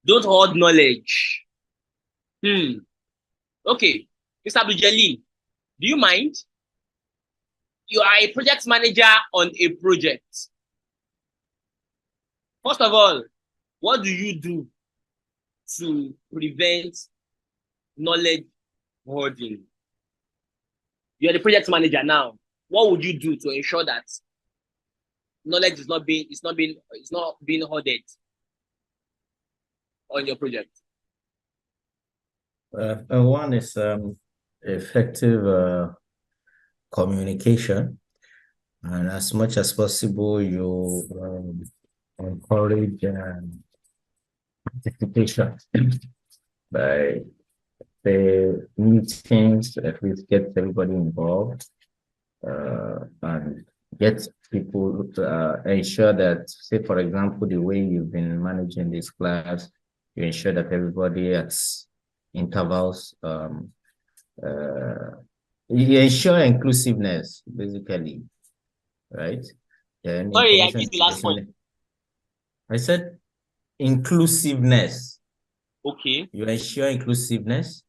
Don't hoard knowledge. Okay, Mr. Abdul, do you mind? You are a project manager on a project. First of all, what do you do to prevent knowledge hoarding? You're the project manager now. What would you do to ensure that knowledge is not being hoarded on your project? One is effective communication, and as much as possible, you encourage participation by the meetings, at least get everybody involved, and get people to ensure that, say, for example, the way you've been managing this class, you ensure that everybody at intervals, you ensure inclusiveness, basically, right? Then Sorry, I missed the last point. I said inclusiveness. Okay. You ensure inclusiveness.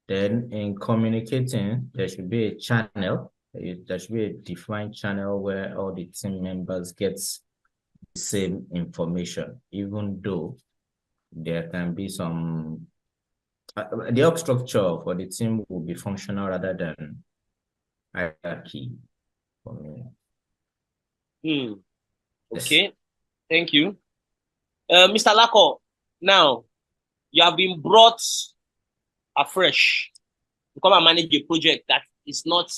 Then in communicating, there should be a channel. There should be a defined channel where all the team members get the same information, even though there can be some the org structure for the team will be functional rather than hierarchy for me. Okay, yes. Thank you. Mr. Lako, now you have been brought afresh to come and manage a project that is not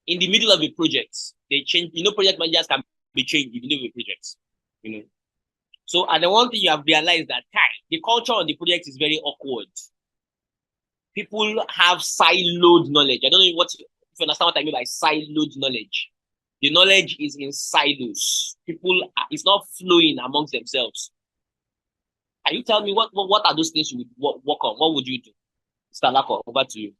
in the middle of a project. They change, project managers can be changed in the middle of a project, So, and the one thing you have realized that the culture on the project is very awkward. People have siloed knowledge. I don't know if you understand what I mean by siloed knowledge. The knowledge is in silos. It's not flowing amongst themselves. Can you tell me what are those things you would work on? What would you do? Mr. Lako, over to you.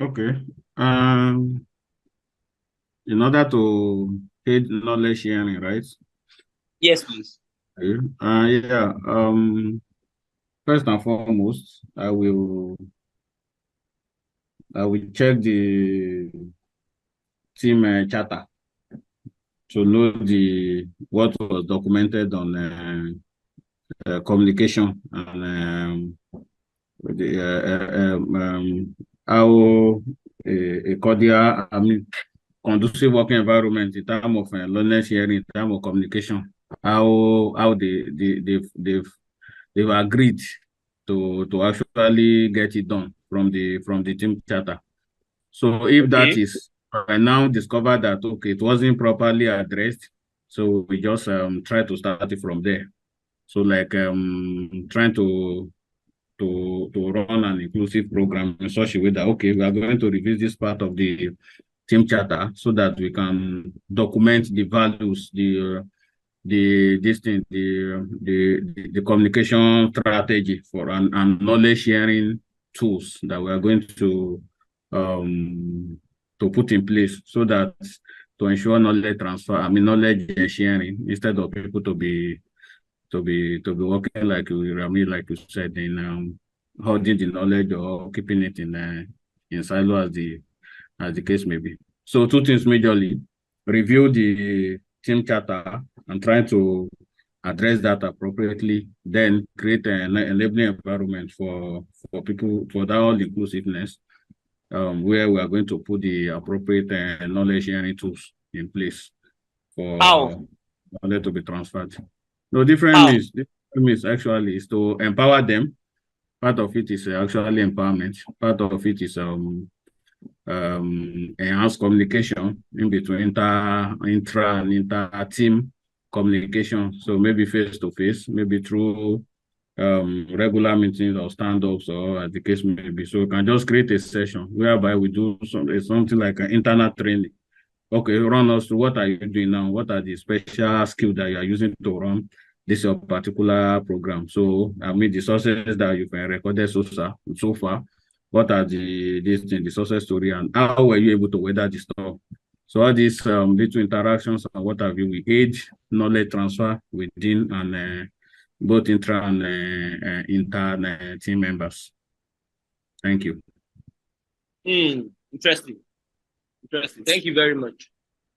Okay. In order to aid knowledge sharing, right? Yes, please. Okay. Yeah. First and foremost, I will check the team charter to know what was documented on communication and how a cordial, conducive working environment in terms of knowledge sharing, in terms of communication, how they've agreed to actually get it done from the team charter. So if that is, I now discover that okay, it wasn't properly addressed, so we just try to start it from there. So like trying to run an inclusive program in such a way that okay, we are going to review this part of the team charter so that we can document the values, the communication strategy for and knowledge sharing tools that we are going to put in place so that to ensure knowledge transfer, knowledge sharing, instead of people to be working like you said in holding the knowledge or keeping it in silo as the case may be. So two things majorly: review the team charter and trying to address that appropriately, then create an enabling environment for people for that all inclusiveness, where we are going to put the appropriate knowledge sharing tools in place for knowledge to be transferred. No, different means actually is to empower them. Part of it is actually empowerment. Part of it is enhanced communication in between intra and inter-team communication. So maybe face-to-face, maybe through regular meetings or stand-ups or as the case may be. So we can just create a session whereby we do something like an internal training. Okay, run us through what are you doing now? What are the special skills that you are using to run this particular program? So, the sources that you've recorded so far, what are the success story and how were you able to weather the storm? So all these little interactions and what have you will aid knowledge transfer within and both intra and inter team members. Thank you. Interesting. Interesting. Thank you very much.